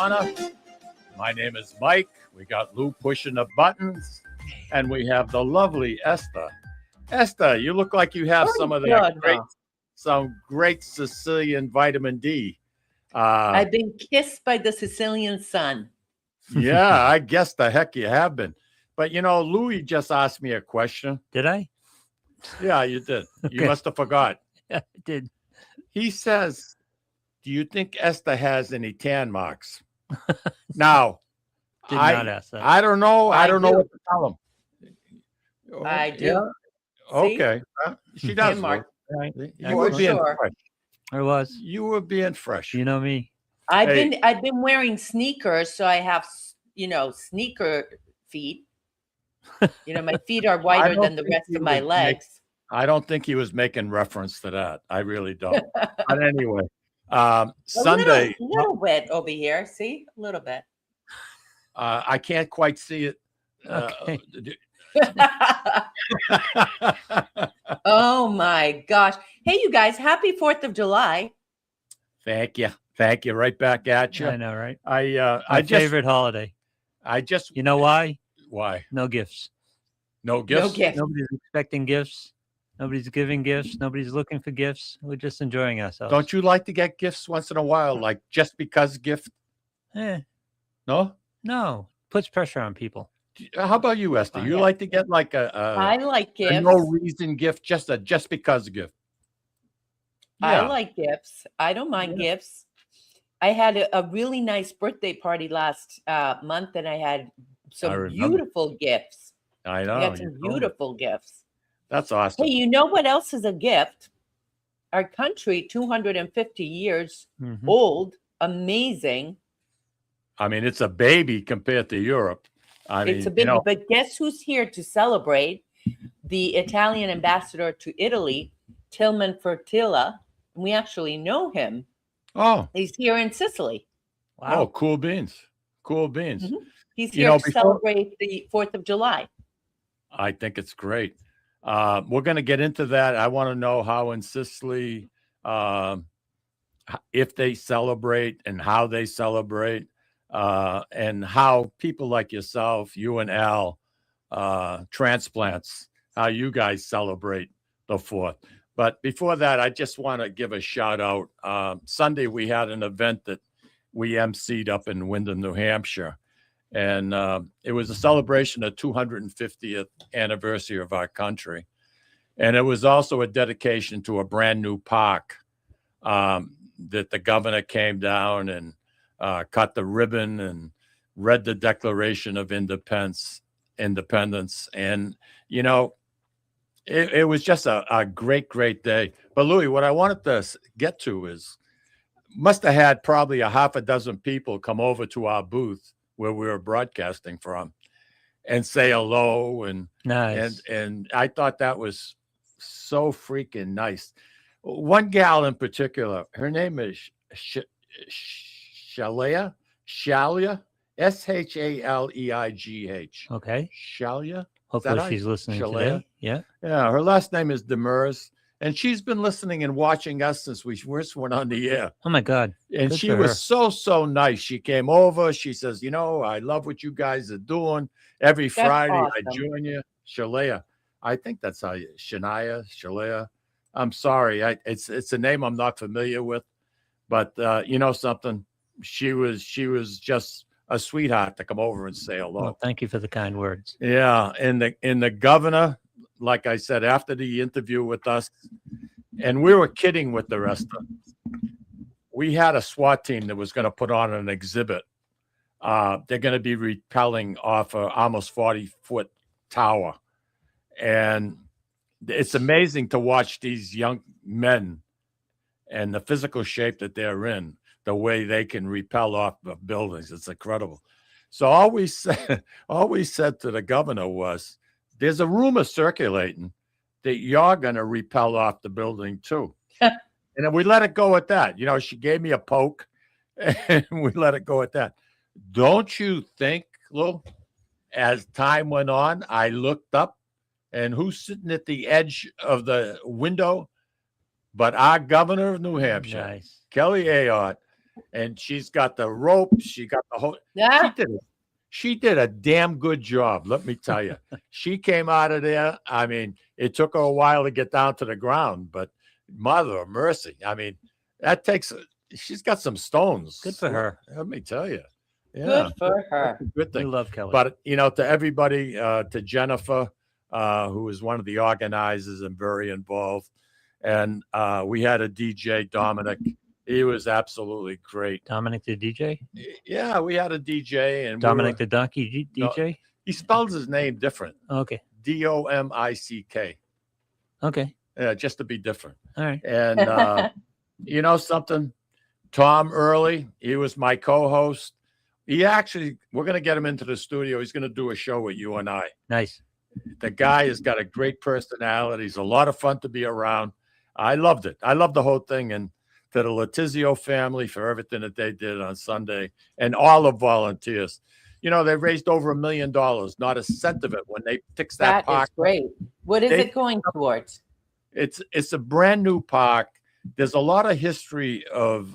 Corner. My name is Mike. We got Lou pushing the buttons, and we have the lovely Eszter. Eszter, you look like you have some of that great Sicilian vitamin D. I've been kissed by the Sicilian sun. Yeah, I guess the heck you have been. But, you know, Louis just asked me a question. Did I? Yeah, you did. Okay. You must have forgot. Yeah, I did. He says, do you think Eszter has any tan marks? Now, Did not ask that. I don't know. I don't know what to tell him. I do. Yeah. Okay. She does. Tan mark. Right. Yeah, You were being sure. fresh. I was. You were being fresh. You know me. I've been wearing sneakers, so I have sneaker feet. My feet are wider than the rest of my legs. I don't think he was making reference to that. I really don't. But anyway, Sunday. A little bit over here. See, a little bit. I can't quite see it. Okay. Oh my gosh! Hey, you guys! Happy 4th of July. Thank you. Right back at you. I know, right? My favorite holiday. You know why? Why? No gifts. No gifts. No gifts. Nobody's expecting gifts. Nobody's giving gifts. Nobody's looking for gifts. We're just enjoying ourselves. Don't you like to get gifts once in a while, like just because gift? No. Puts pressure on people. How about you, Eszter? You like to get like I like gifts. A no reason gift, just because gift. Yeah. I like gifts. I don't mind gifts. I had a really nice birthday party last month, and I had some beautiful gifts. I know. I got some beautiful gifts. That's awesome. Hey, you know what else is a gift? Our country, 250 years old, amazing. I mean, it's a baby compared to Europe. It's a baby, but guess who's here to celebrate? The Italian ambassador to Italy, Tillman Fertilla. We actually know him. Oh. He's here in Sicily. Wow. Oh, cool beans. Mm-hmm. He's here to celebrate the 4th of July. I think it's great. We're going to get into that. I want to know how in Sicily, if they celebrate and how they celebrate, and how people like yourself, you and Al, transplants, how you guys celebrate the 4th. But before that, I just want to give a shout out. Sunday, we had an event that we emceed up in Windham, New Hampshire. And it was a celebration of 250th anniversary of our country. And it was also a dedication to a brand new park that the governor came down and cut the ribbon and read the Declaration of Independence. And, it was just a great, great day. But Louis, what I wanted to get to is must have had probably a half a dozen people come over to our booth where we were broadcasting from and say hello. And nice. And I thought that was so freaking nice. One gal in particular, her name is Shalia, Shaleigh. Okay. Shalia. Hopefully she's listening today. Yeah. Yeah. Her last name is Demers. And she's been listening and watching us since we first went on the air. Oh, my God. And she was so nice. She came over. She says, I love what you guys are doing. Every Friday, awesome. I join you. Shaleigh. I think that's how you, Shaleigh. I'm sorry. It's a name I'm not familiar with. But you know something? She was just a sweetheart to come over and say hello. Well, thank you for the kind words. Yeah. And the governor, like I said, after the interview with us, and we were kidding with the rest of them. We had a SWAT team that was going to put on an exhibit. They're going to be rappelling off a almost 40-foot tower. And it's amazing to watch these young men and the physical shape that they're in, the way they can rappel off of buildings. It's incredible. So all we said to the governor was, there's a rumor circulating that you're going to rappel off the building too. And then we let it go at that. She gave me a poke and we let it go at that. Don't you think, Lou, as time went on, I looked up and who's sitting at the edge of the window but our governor of New Hampshire, nice. Kelly Ayotte. and she's got the rope. She got the whole. Yeah. She did a damn good job. Let me tell you. She came out of there. I mean, it took her a while to get down to the ground, but mother of mercy. I mean, that takes. She's got some stones. Good for her. Let me tell you. Yeah, Good for her. good We thing. love Kelly. But to everybody, to Jennifer, who is one of the organizers and very involved, and we had a DJ, Dominic. He was absolutely great. Dominic the DJ? Yeah, we had a DJ, and Dominic the Donkey DJ? he spells his name different. Okay. Domick. Okay. Yeah, just to be different. All right. And you know something? Tom Early, he was my co-host. We're going to get him into the studio. He's going to do a show with you and I. Nice. The guy has got a great personality. He's a lot of fun to be around. I loved it. I loved the whole thing. And to the Letizio family for everything that they did on Sunday, and all the volunteers. They raised over $1 million, not a cent of it when they fixed that park. That is great. What is it going towards? It's a brand new park. There's a lot of history of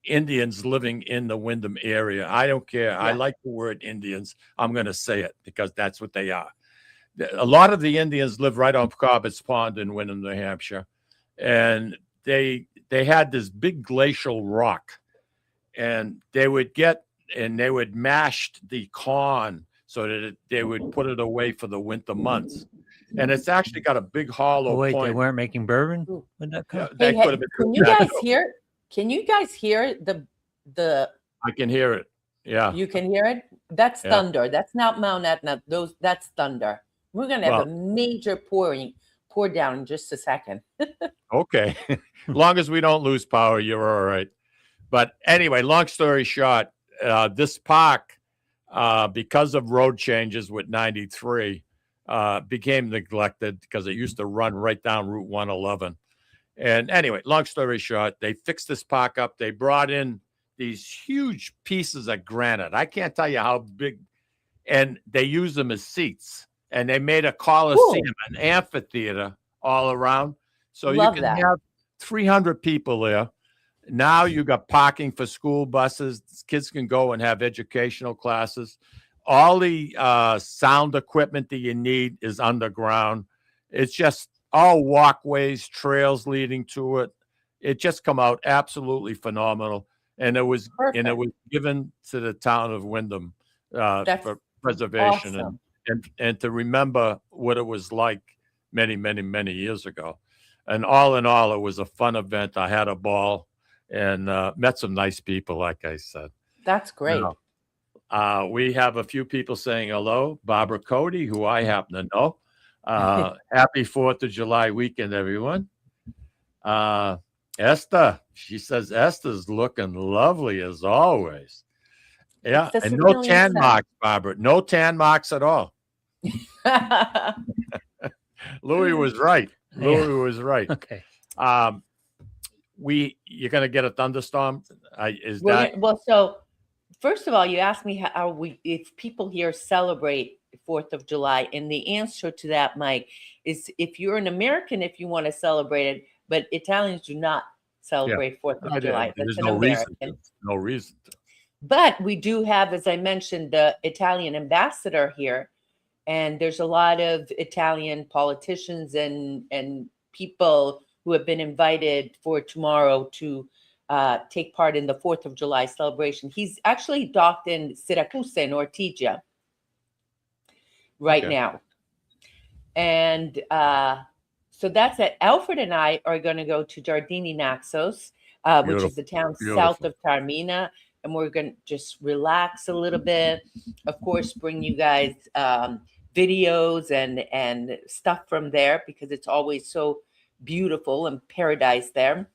Indians living in the Windham area. I don't care. Yeah. I like the word Indians. I'm going to say it because that's what they are. A lot of the Indians live right on Corbett's Pond in Windham, New Hampshire. And they had this big glacial rock, and they would mash the corn so that they would put it away for the winter months. And it's actually got a big hollow wait, point. They weren't making bourbon? Would that come? Hey, can you guys hear? Can you guys hear the? I can hear it. Yeah. You can hear it? That's thunder. That's not Mount Etna. That's thunder. We're gonna have a major pour down in just a second. Okay. As long as we don't lose power, you're all right. But anyway, long story short, this park, because of road changes with 93, became neglected because it used to run right down Route 111. And anyway, long story short, they fixed this park up. They brought in these huge pieces of granite. I can't tell you how big. And they use them as seats. And they made a coliseum, an amphitheater all around. So you can have 300 people there. Now you got parking for school buses. Kids can go and have educational classes. All the sound equipment that you need is underground. It's just all walkways, trails leading to it. It just come out absolutely phenomenal. And it was given to the town of Windham for preservation. Awesome. And to remember what it was like many, many, many years ago. And all in all, it was a fun event. I had a ball and met some nice people, like I said. That's great. We have a few people saying hello. Barbara Cody, who I happen to know. Happy 4th of July weekend, everyone. Esther, she says Esther's looking lovely as always. Yeah, and no tan marks, Barbara. No tan marks at all. Louis was right. Louis was right. Okay. You're gonna get a thunderstorm. So first of all, you asked me if people here celebrate 4th of July, and the answer to that, Mike, is if you're an American, if you want to celebrate it, but Italians do not celebrate 4th of July. There's no reason. No reason to. But we do have, as I mentioned, the Italian ambassador here, and there's a lot of Italian politicians and people who have been invited for tomorrow to take part in the 4th of July celebration. He's actually docked in Syracuse in Ortigia right now. And so that's it. Alfred and I are going to go to Giardini Naxos, which is the town south of Taormina. And we're going to just relax a little bit. Of course, bring you guys videos and stuff from there because it's always so beautiful and paradise there.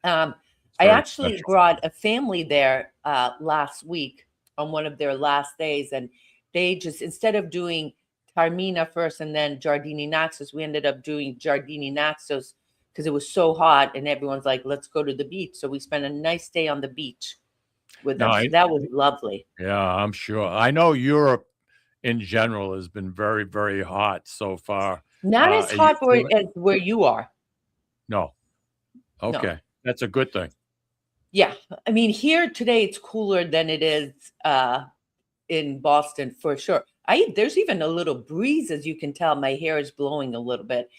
I actually brought a family there last week on one of their last days. And they just, instead of doing Taormina first and then Giardini Naxos, we ended up doing Giardini Naxos because it was so hot. And everyone's like, let's go to the beach. So we spent a nice day on the beach with them. So that was lovely. Yeah, I'm sure. I know Europe in general has been very, very hot so far. Not as hot as where you are. No. Okay. No. That's a good thing. Yeah. I mean, here today it's cooler than it is in Boston for sure. There's even a little breeze, as you can tell. My hair is blowing a little bit.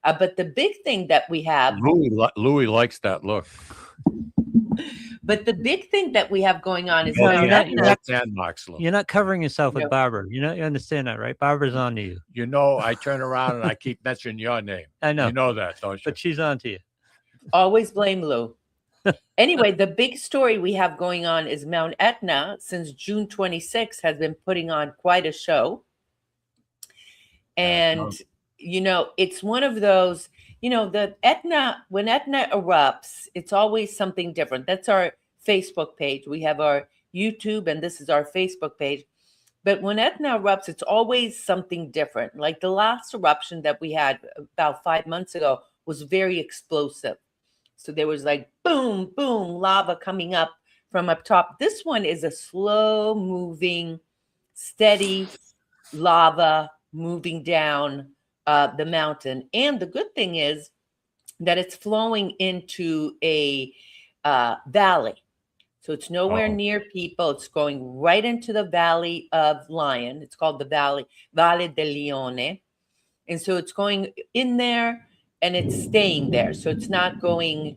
But the big thing that we have, Louis likes that look. but the big thing that we have going on is No, Mount you're not- Etna. you're Sandmarks look. You're not covering yourself with No. Barbara. You understand that, right? Barbara's on to you. You know, I turn around and I keep mentioning your name. I know. You know that, don't you? But she's on to you. Always blame Lou. Anyway, the big story we have going on is Mount Etna, since June 26th, has been putting on quite a show. And, it's one of those, the Etna, when Etna erupts, it's always something different. That's our Facebook page. We have our YouTube, and this is our Facebook page. But when Etna erupts, it's always something different. Like the last eruption that we had about 5 months ago was very explosive. So there was like boom, boom, lava coming up from up top. This one is a slow moving, steady lava moving down the mountain. And the good thing is that it's flowing into a valley. So it's nowhere near people. It's going right into the Valley of Lion. It's called the Valle del Lione. And so it's going in there and it's staying there. So it's not going,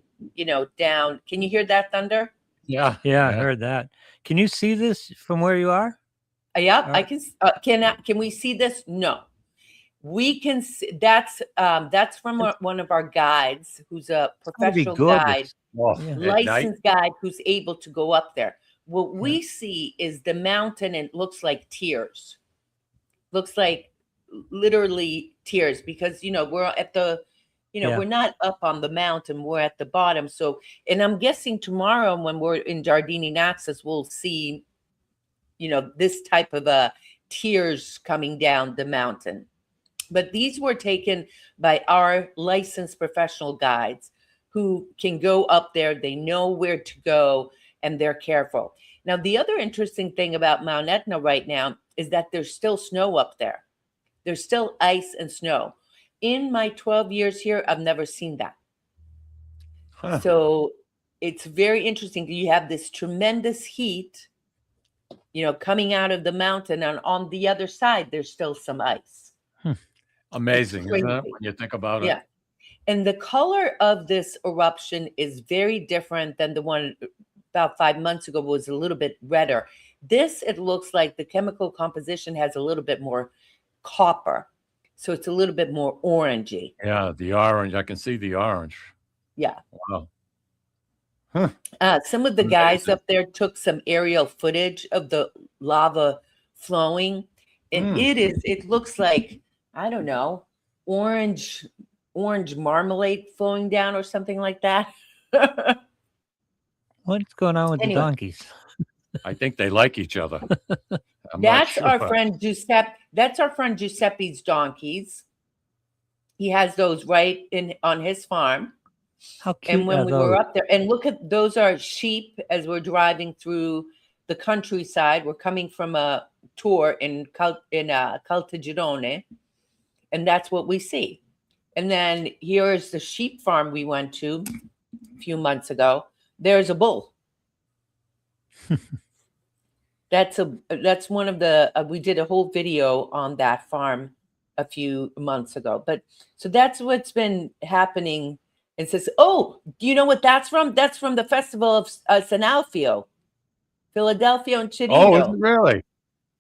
down. Can you hear that thunder? Yeah. Yeah, I heard that. Can you see this from where you are? Yeah, All I can. Can we see this? No. We can see that's from one of our guides who's a Gotta be professional gorgeous. guide, Oh, Yeah. at night? licensed guide who's able to go up there. What we see is the mountain, and it looks like tears. Looks like literally tears, because we're at the Yeah. we're not up on the mountain, we're at the bottom. So, and I'm guessing tomorrow when we're in Giardini Naxos, we'll see this type of tears coming down the mountain. But these were taken by our licensed professional guides who can go up there. They know where to go and they're careful. Now, the other interesting thing about Mount Etna right now is that there's still snow up there. There's still ice and snow. In my 12 years here, I've never seen that. Huh. So it's very interesting. You have this tremendous heat, coming out of the mountain, and on the other side, there's still some ice. Amazing, isn't it, crazy. when you think about it? Yeah. And the color of this eruption is very different than the one about 5 months ago, was a little bit redder. This, it looks like the chemical composition has a little bit more copper. So it's a little bit more orangey. Yeah, the orange. I can see the orange. Yeah. Wow. Some of the guys Amazing. up there took some aerial footage of the lava flowing. And it looks like, I don't know, orange marmalade flowing down or something like that. What's going on with Anyway. the donkeys? I think they like each other. I'm not That's our sure. friend Giuseppe. That's our friend Giuseppe's donkeys. He has those right on his farm. How cute And when are we those? were up there, and look at those are sheep as we're driving through the countryside. We're coming from a tour in Caltagirone, and that's what we see. And then here is the sheep farm we went to a few months ago. There's a bull. That's one of the we did a whole video on that farm a few months ago. But so that's what's been happening. And says, oh, do you know what that's from? That's from the festival of San Alfio, Philadelphia and Chirino. Oh, is it really?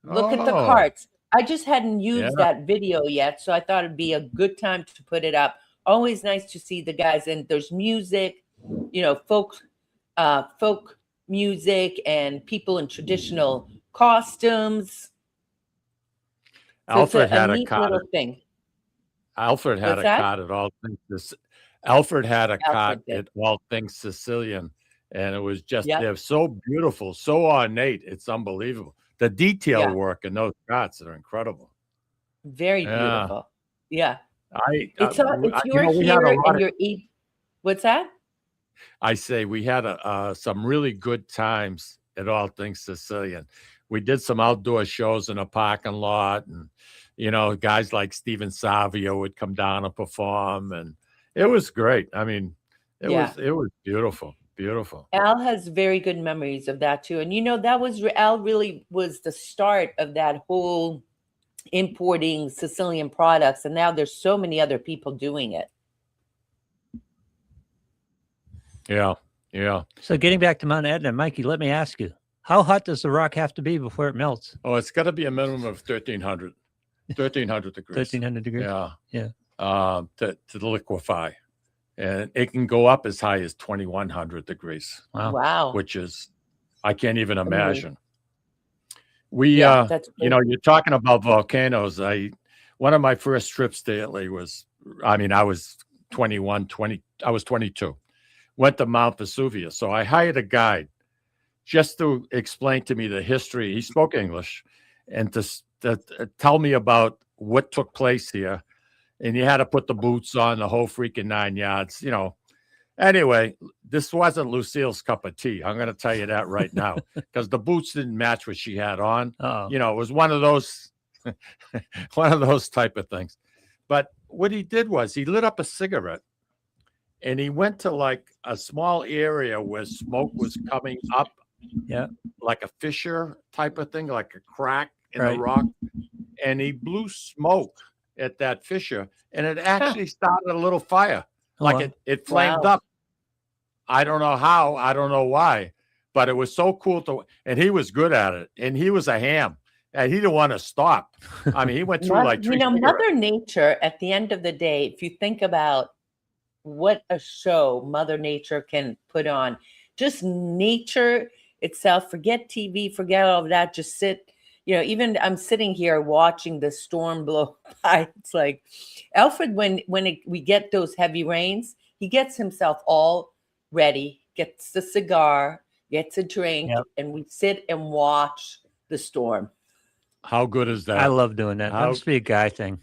Look at the Oh. carts. I just hadn't used Yeah. that video yet, so I thought it'd be a good time to put it up. Always nice to see the guys, and there's music, folk music, and people in traditional costumes. So Alfred it's had a neat cot. little thing. Alfred had What's a that? cot at all things. Alfred had a cot Alfred did. at all things Sicilian, and it was just Yep. they're so beautiful, so ornate. It's unbelievable. The detail Yeah. work in those cots are incredible. Very Yeah. beautiful. Yeah. I It's you if know, you're we had a here lot and of, you're eat. What's that? I say we had some really good times at all things Sicilian. We did some outdoor shows in a parking lot, and guys like Steven Savio would come down and perform, and it was great. I mean, it Yeah. was beautiful. Beautiful. Al has very good memories of that too. And that was Al really was the start of that whole importing Sicilian products. And now there's so many other people doing it. Yeah. Yeah. So getting back to Mount Etna, Mikey, let me ask you, how hot does the rock have to be before it melts? Oh, it's got to be a minimum of 1300 degrees. 1300 degrees. Yeah. Yeah. To liquefy. And it can go up as high as 2100 degrees, Wow. which is, I can't even Amazing. imagine. We, That's you're talking about volcanoes. One of my first trips to Italy was, I was 22. Went to Mount Vesuvius. So I hired a guide just to explain to me the history. He spoke English, and to tell me about what took place here. And you had to put the boots on, the whole freaking 9 yards, Anyway, this wasn't Lucille's cup of tea. I'm going to tell you that right now, because the boots didn't match what she had on. Uh-oh. It was one of those type of things. But what he did was he lit up a cigarette, and he went to like a small area where smoke was coming up, like a fissure type of thing, like a crack in the rock, and he blew smoke at that fissure, and it actually started a little fire. It flamed up. I don't know how, I don't know why, but it was so cool and he was good at it, and he was a ham, and he didn't want to stop. He went through like three Mother Nature, at the end of the day, if you think about what a show Mother Nature can put on, just nature itself, forget TV, forget all of that, just sit. Even I'm sitting here watching the storm blow by. It's like Alfred, when we get those heavy rains, he gets himself all ready, gets the cigar, gets a drink, and we sit and watch the storm. How good is that? I love doing that. That must be a guy thing.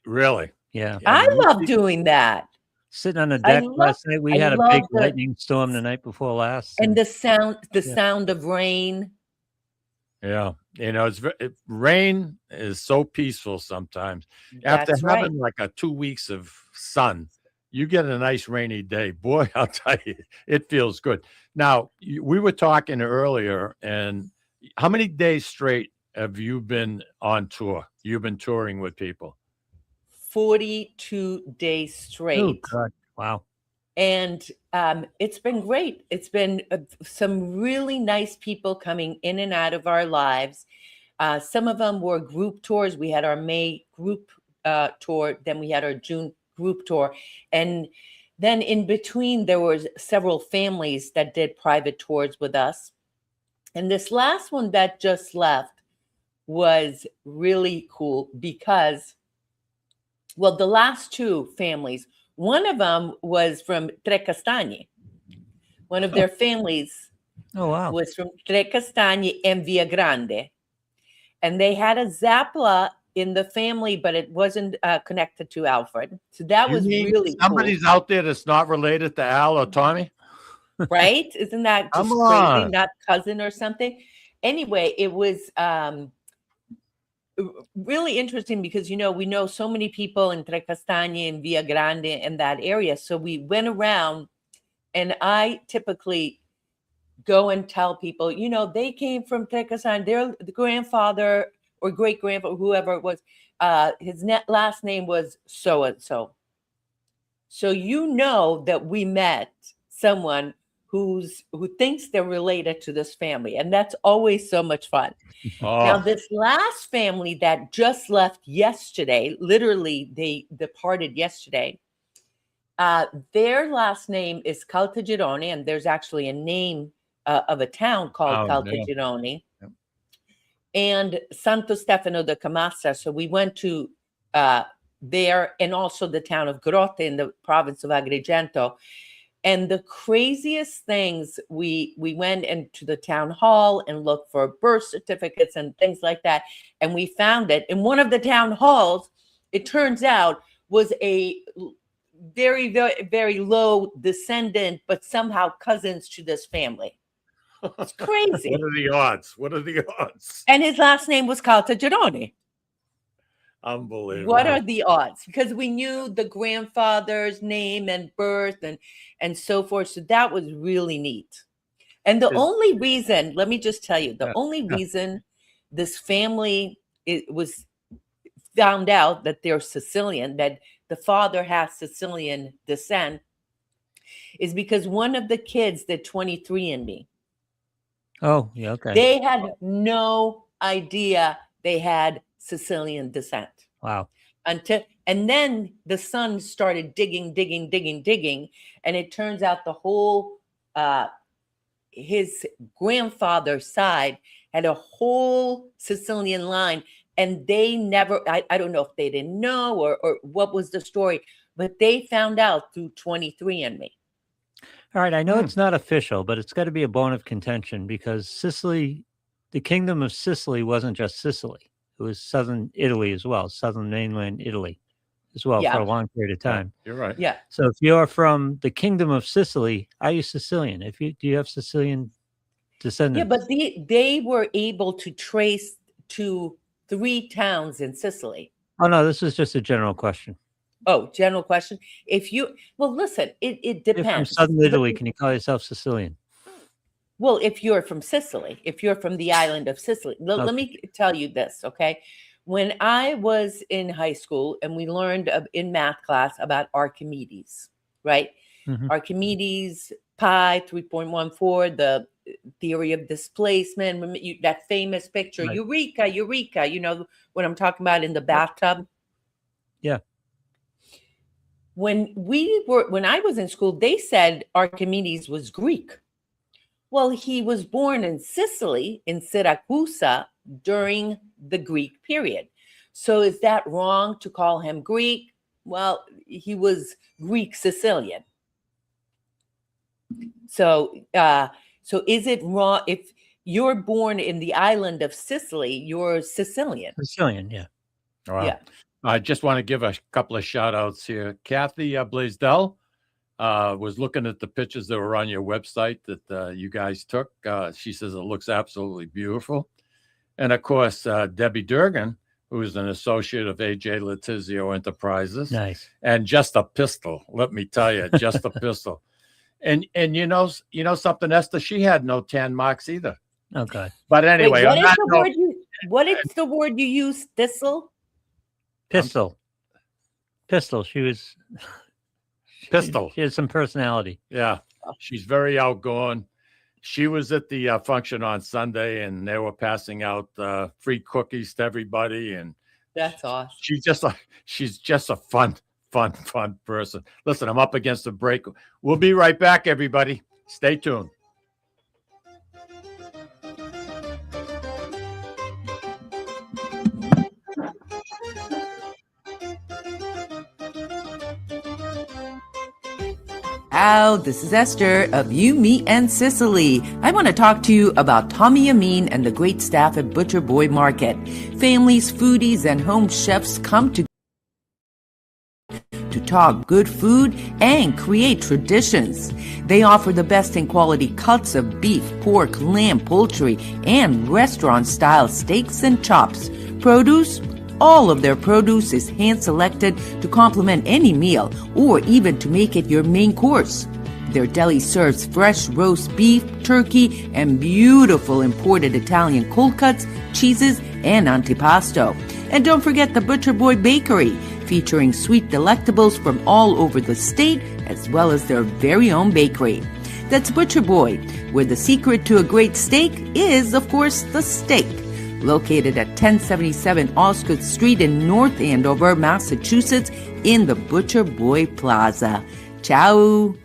Really? Yeah. I love doing that. Sitting on the deck last night, we had a big lightning storm the night before last. And the sound of rain. Yeah. Rain is so peaceful sometimes. After having like 2 weeks of sun, you get a nice rainy day. Boy, I'll tell you, it feels good. Now, we were talking earlier, and how many days straight have you been on tour? You've been touring with people? 42 days straight. Oh, God. Wow. And it's been great. It's been some really nice people coming in and out of our lives. Some of them were group tours. We had our May group tour. Then we had our June group tour. And then in between, there was several families that did private tours with us. And this last one that just left was really cool because, the last two families, one of them was from Tre Castagni. One of their families was from Tre Castagni and Via Grande. And they had a Zappla in the family, but it wasn't connected to Alfred. So that was really somebody's out there that's not related to Al or Tommy? Right? Isn't that just crazy? Not cousin or something? Anyway, it was really interesting because, we know so many people in Tre Castagni and Via Grande in that area. So we went around, and I typically go and tell people, they came from Tre Castagni. Their grandfather or great grandfather, whoever it was, his last name was so-and-so. So that we met someone who thinks they're related to this family. And that's always so much fun. Now, this last family that just left yesterday, literally they departed yesterday, their last name is Caltagirone, and there's actually a name of a town called Caltagirone, and Santo Stefano de Camastra. So we went to there, and also the town of Grotte in the province of Agrigento. And the craziest things, we went into the town hall and looked for birth certificates and things like that. And we found it in one of the town halls. It turns out was a very, very, very low descendant, but somehow cousins to this family. It's crazy. What are the odds? What are the odds? And his last name was Caltagirone. Unbelievable. What are the odds? Because we knew the grandfather's name and birth and so forth. So that was really neat. And the only reason, let me just tell you, the only reason this family was found out that they're Sicilian, that the father has Sicilian descent, is because one of the kids did 23andMe. Oh, yeah, okay. They had no idea they had Sicilian descent. Wow. And then the son started digging, and it turns out the whole his grandfather's side had a whole Sicilian line, and they never, I don't know if they didn't know or what was the story, but they found out through 23andMe. All right, I know it's not official, but it's got to be a bone of contention because Sicily, the Kingdom of Sicily wasn't just Sicily. It was southern Italy as well, southern mainland Italy as well for a long period of time. You're right. Yeah. So if you're from the Kingdom of Sicily, are you Sicilian? Do you have Sicilian descendants? Yeah, but they were able to trace to 3 towns in Sicily. Oh, no, this is just a general question. Oh, general question. Well, listen, it If you're from depends. southern Italy, can you call yourself Sicilian? Well, if you're from Sicily, if you're from the island of Sicily, let me tell you this, okay? When I was in high school and we learned in math class about Archimedes, right? Mhm. Archimedes, pi 3.14, the theory of displacement, that famous picture, Right. Eureka, you know what I'm talking about in the bathtub? Yeah. When I was in school, they said Archimedes was Greek. Well, he was born in Sicily, in Syracuse, during the Greek period. So is that wrong to call him Greek? Well, he was Greek Sicilian. So is it wrong if you're born in the island of Sicily, you're Sicilian? Sicilian, yeah. All right. Yeah. I just want to give a couple of shout outs here. Kathy Blaisdell was looking at the pictures that were on your website that you guys took. She says it looks absolutely beautiful. And of course, Debbie Durgan, who is an associate of AJ Letizio Enterprises. Nice. And just a pistol, let me tell you, just a pistol. And you know something, Esther, she had no tan marks either. Oh, God. But anyway, Wait, what is the word you use? Thistle? Pistol. She was... Pistol. She has some personality. Yeah, she's very outgoing. She was at the function on Sunday, and they were passing out free cookies to everybody. And That's awesome. She's just a fun person. Listen, I'm up against the break. We'll be right back, everybody. Stay tuned. How this is Esther of You, Me, and Sicily. I want to talk to you about Tommy Amin and the great staff at Butcher Boy Market. Families, foodies, and home chefs come to talk good food and create traditions. They offer the best in quality cuts of beef, pork, lamb, poultry, and restaurant-style steaks and chops. Produce? All of their produce is hand-selected to complement any meal or even to make it your main course. Their deli serves fresh roast beef, turkey, and beautiful imported Italian cold cuts, cheeses, and antipasto. And don't forget the Butcher Boy Bakery, featuring sweet delectables from all over the state, as well as their very own bakery. That's Butcher Boy, where the secret to a great steak is, of course, the steak. Located at 1077 Osgood Street in North Andover, Massachusetts, in the Butcher Boy Plaza. Ciao!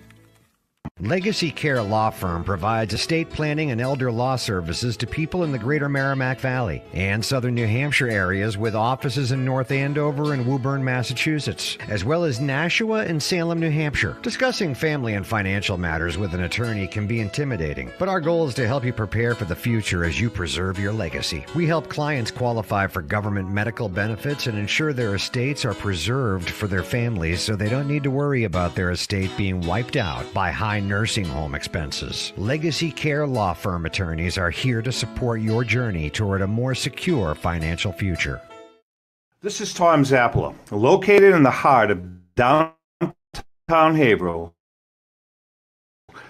Legacy Care Law Firm provides estate planning and elder law services to people in the greater Merrimack Valley and southern New Hampshire areas with offices in North Andover and Woburn, Massachusetts, as well as Nashua and Salem, New Hampshire. Discussing family and financial matters with an attorney can be intimidating, but our goal is to help you prepare for the future as you preserve your legacy. We help clients qualify for government medical benefits and ensure their estates are preserved for their families so they don't need to worry about their estate being wiped out by high nursing home expenses. Legacy Care Law Firm attorneys are here to support your journey toward a more secure financial future. This is Tom Zappala. Located in the heart of downtown Haverhill,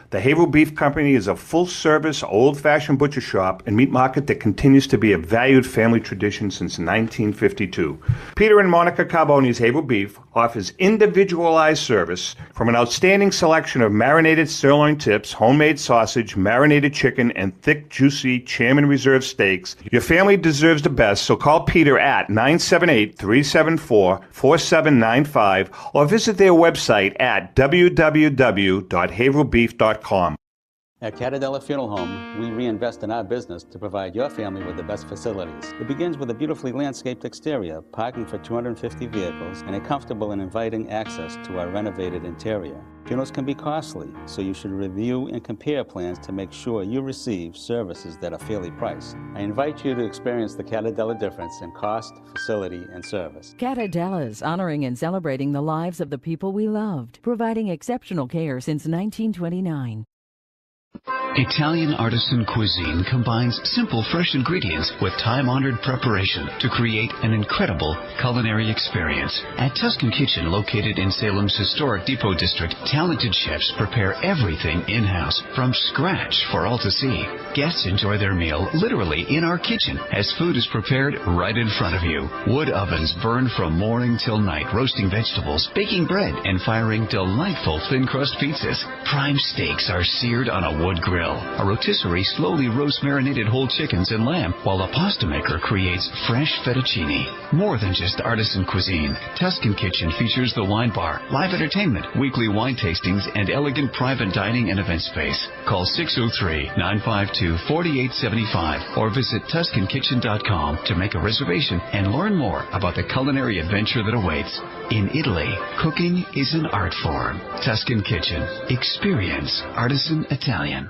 the Haverhill Beef Company is a full-service, old-fashioned butcher shop and meat market that continues to be a valued family tradition since 1952. Peter and Monica Carboni's Haverhill Beef offers individualized service from an outstanding selection of marinated sirloin tips, homemade sausage, marinated chicken, and thick, juicy Chairman Reserve steaks. Your family deserves the best, so call Peter at 978-374-4795 or visit their website at www.haverhillbeef.com. At Catadella Funeral Home, we reinvest in our business to provide your family with the best facilities. It begins with a beautifully landscaped exterior, parking for 250 vehicles, and a comfortable and inviting access to our renovated interior. Funerals can be costly, so you should review and compare plans to make sure you receive services that are fairly priced. I invite you to experience the Catadella difference in cost, facility, and service. Catadella's honoring and celebrating the lives of the people we loved, providing exceptional care since 1929. Italian artisan cuisine combines simple, fresh ingredients with time-honored preparation to create an incredible culinary experience. At Tuscan Kitchen, located in Salem's historic Depot District, talented chefs prepare everything in-house from scratch for all to see. Guests enjoy their meal literally in our kitchen as food is prepared right in front of you. Wood ovens burn from morning till night, roasting vegetables, baking bread, and firing delightful thin-crust pizzas. Prime steaks are seared on a wood grill. A rotisserie slowly roasts marinated whole chickens and lamb, while a pasta maker creates fresh fettuccine. More than just artisan cuisine, Tuscan Kitchen features the wine bar, live entertainment, weekly wine tastings, and elegant private dining and event space. Call 603-952-4875 or visit TuscanKitchen.com to make a reservation and learn more about the culinary adventure that awaits. In Italy, cooking is an art form. Tuscan Kitchen. Experience artisan Italian.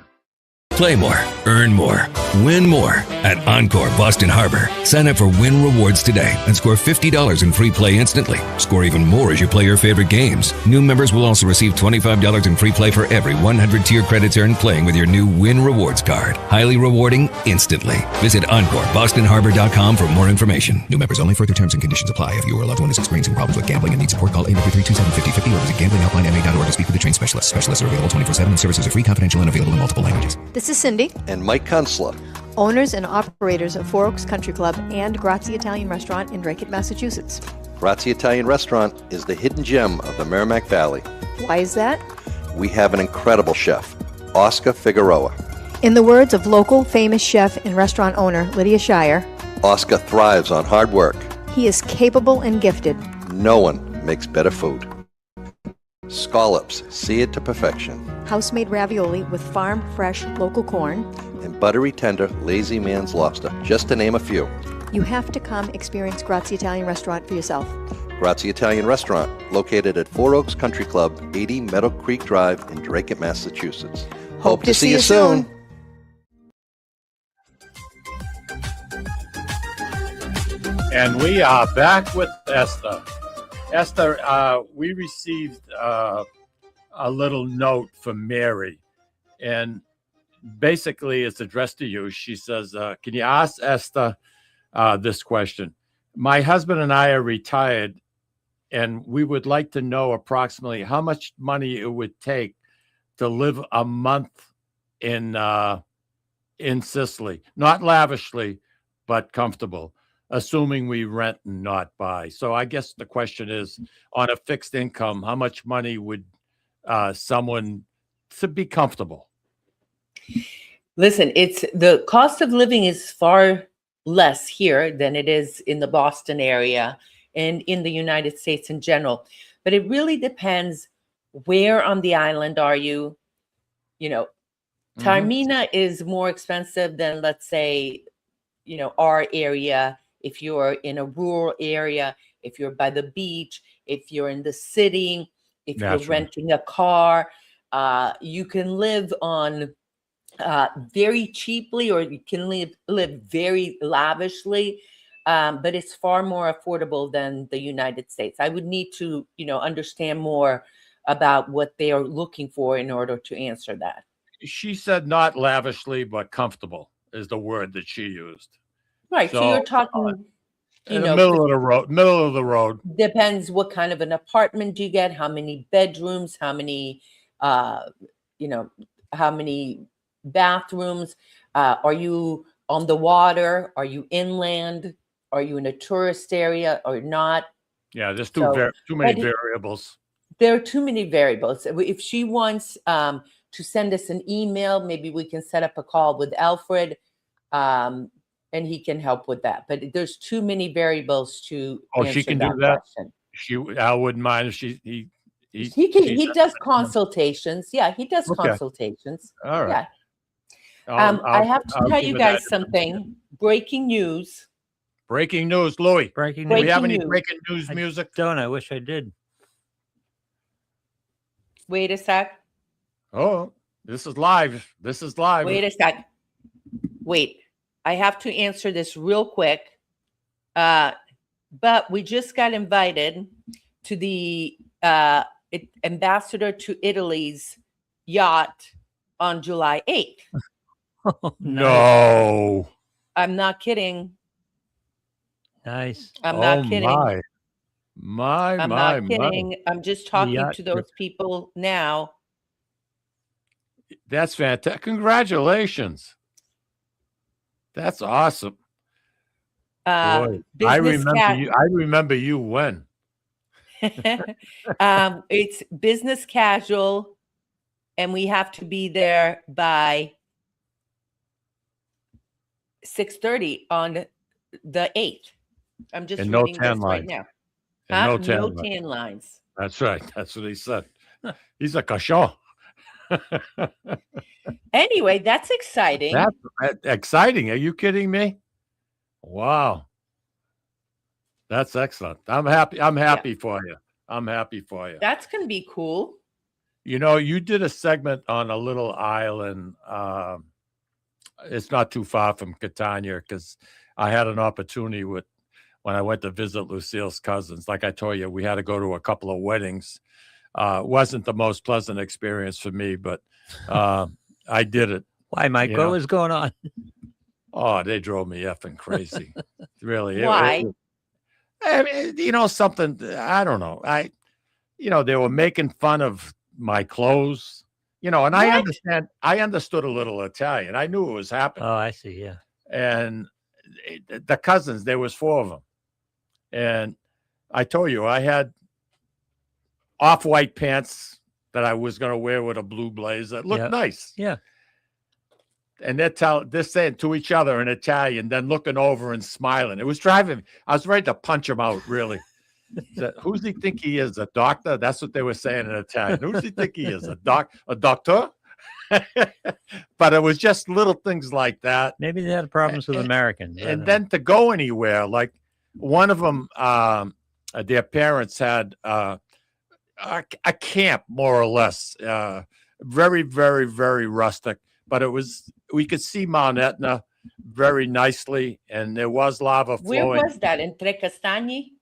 Play more, earn more, win more at Encore Boston Harbor. Sign up for Win Rewards today and score $50 in free play instantly. Score even more as you play your favorite games. New members will also receive $25 in free play for every 100 tier credits earned playing with your new Win Rewards card. Highly rewarding instantly. Visit EncoreBostonHarbor.com for more information. New members only. Further terms and conditions apply. If you or a loved one is experiencing problems with gambling and needs support, call 833-273-5050 or visit GamblingHelplineMA.org to speak with a trained specialist. Specialists are available 24/7 and services are free, confidential, and available in multiple languages. This is Cindy. And Mike Kunstler, owners and operators of Four Oaks Country Club and Grazie Italian Restaurant in Drake, Massachusetts. Grazie Italian Restaurant is the hidden gem of the Merrimack Valley. Why is that? We have an incredible chef, Oscar Figueroa. In the words of local famous chef and restaurant owner Lydia Shire, Oscar thrives on hard work. He is capable and gifted. No one makes better food. Scallops, seared to perfection. House-made ravioli with farm-fresh local corn. And buttery tender, lazy man's lobster, just to name a few. You have to come experience Grazie Italian Restaurant for yourself. Grazie Italian Restaurant, located at Four Oaks Country Club, 80 Meadow Creek Drive in Drake, Massachusetts. Hope to see you soon. And we are back with Eszter. Eszter, we received a little note from Mary, and basically it's addressed to you. She says, can you ask Eszter this question? My husband and I are retired, and we would like to know approximately how much money it would take to live a month in Sicily. Not lavishly, but comfortable, assuming we rent and not buy. So I guess the question is, on a fixed income, how much money would someone to be comfortable? Listen, it's the cost of living is far less here than it is in the Boston area and in the United States in general. But it really depends where on the island are you. You know, Taormina is more expensive than, let's say, you know, our area. If you're in a rural area, if you're by the beach, if you're in the city, if you're renting a car, you can live on very cheaply, or you can live very lavishly, but it's far more affordable than the United States. I would need to, you know, understand more about what they are looking for in order to answer that. She said not lavishly, but comfortable is the word that she used. Right. So you're talking you In the know, middle of the road. Middle of the road. depends what kind of an apartment you get, how many bedrooms, how many, you know, how many bathrooms. Are you on the water? Are you inland? Are you in a tourist area or not? Yeah, there's So, too many but variables. there are too many variables. If she wants to send us an email, maybe we can set up a call with Alfred, and he can help with that. But there's too many variables to Oh, answer she can do that that? question. I wouldn't mind if He she does consultations. Yeah, he does Okay. consultations. All right. Yeah. I'll I have to I'll tell give you her that guys something. Breaking news. Breaking news, Louis. Breaking Do we news. have Breaking any news. breaking news I music? don't. I wish I did. Wait a sec. Oh, this is live. This is live. Wait a sec. Wait. I have to answer this real quick. But we just got invited to the ambassador to Italy's yacht on July 8th. Oh, No. I'm not kidding. Nice. I'm not kidding. I'm not kidding. I'm just talking yacht to those trip. people now. That's fantastic. Congratulations. That's awesome. Boy, I remember you when. It's business casual, and we have to be there by 6:30 on the 8th. I'm just And no reading this tan right lines. now. And No no tan tan lines. That's right. That's what he said. He's a cachon. Anyway, that's exciting. That's exciting. Are you kidding me? Wow. That's excellent. I'm happy. I'm happy for you. I'm happy for you. That's going to be cool. You know, you did a segment on a little island. It's not too far from Catania because I had an opportunity when I went to visit Lucille's cousins. Like I told you, we had to go to a couple of weddings. Wasn't the most pleasant experience for me, but I did it. Why, Mike? What was going on? Oh, they drove me effing crazy. Really. Why? I mean, you know, something, I don't know. They were making fun of my clothes, and I understood a little Italian. I knew it was happening. Oh, I see. Yeah. And the cousins, there was 4 of them. And I told you, I had off-white pants that I was going to wear with a blue blazer. It looked nice. Yeah. And they're saying to each other in Italian, then looking over and smiling. It was driving me. I was ready to punch him out, really. Who's he think he is? A doctor? That's what they were saying in Italian. Who's he think he is? A doctor? But it was just little things like that. Maybe they had problems with Americans. And then to go anywhere, like one of them, their parents had a camp, more or less. Very, very, very rustic. But we could see Mount Etna very nicely, and there was lava flowing. Where was that? In Tre Castagni?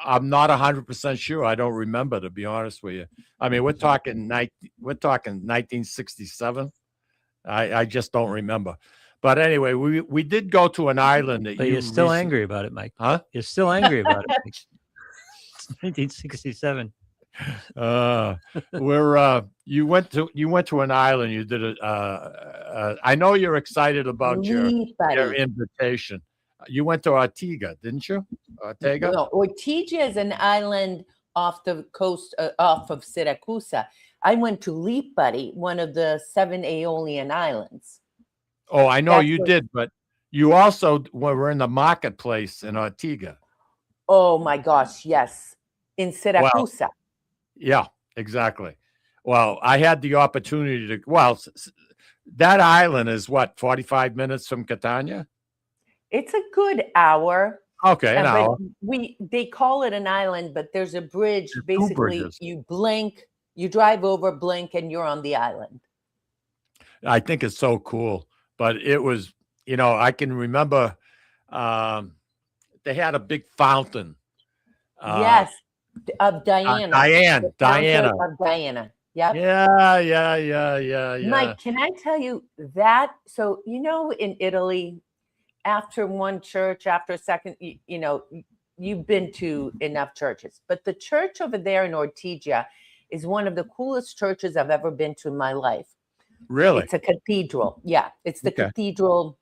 I'm not 100% sure. I don't remember, to be honest with you. I mean, we're talking 1967. I just don't remember. But anyway, we did go to an island that you're still angry about it, Mike. Huh? You're still angry about it, Mike. 1967. You went to an island. You did I know you're excited about your invitation. You went to Ortega, didn't you? Ortega? No, Ortega is an island off the coast, off of Syracuse. I went to Lipari, one of the 7 Aeolian islands. Oh, I know you did, but you also were in the marketplace in Ortega. Oh my gosh, yes, in Syracuse. Yeah, exactly. Well, I had the opportunity to. Well, that island is what, 45 minutes from Catania? It's a good hour. Okay, an hour. They call it an island, but there's a bridge. Basically, you blink, you drive over, blink, and you're on the island. I think it's so cool. But it was, I can remember they had a big fountain. Yes, of Diana. Diana. Of Diana. Yep. Yeah. Mike, can I tell you that? So, in Italy, after one church, after a second, you know, you've been to enough churches. But the church over there in Ortigia is one of the coolest churches I've ever been to in my life. Really? It's a cathedral. Yeah, it's the Cathedral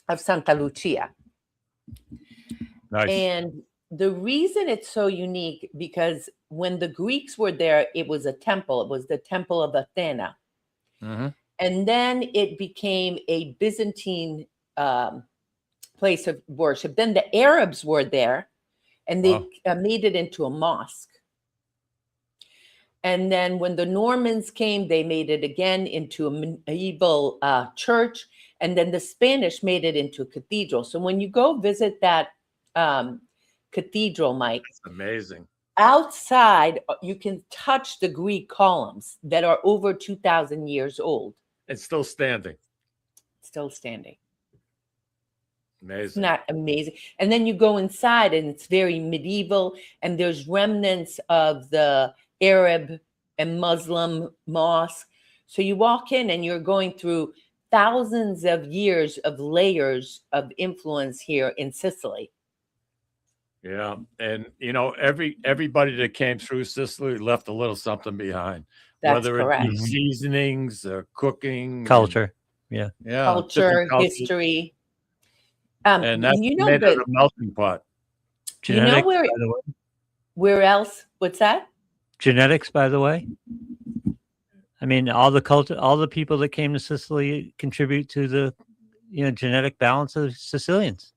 of Santa Lucia. Nice. And the reason it's so unique, because when the Greeks were there, it was a temple. It was the Temple of Athena. Mm-hmm. And then it became a Byzantine place of worship. Then the Arabs were there, and they made it into a mosque. And then when the Normans came, they made it again into a medieval church. And then the Spanish made it into a cathedral. So when you go visit that cathedral, Mike, It's amazing. outside, you can touch the Greek columns that are over 2,000 years old. It's still standing. Still standing. Amazing. It's not amazing. And then you go inside and it's very medieval, and there's remnants of the Arab and Muslim mosque. So you walk in and you're going through thousands of years of layers of influence here in Sicily. Yeah. And, you know, everybody that came through Sicily left a little something behind. That's Whether correct. it be seasonings or cooking. Culture. Yeah. Yeah. Culture, different cultures. history. And that's you know, made it a melting pot. you know Genetics, where, by the way. where else? What's that? Genetics, by the way. I mean, all the culture, all the people that came to Sicily contribute to the, you know, genetic balance of Sicilians.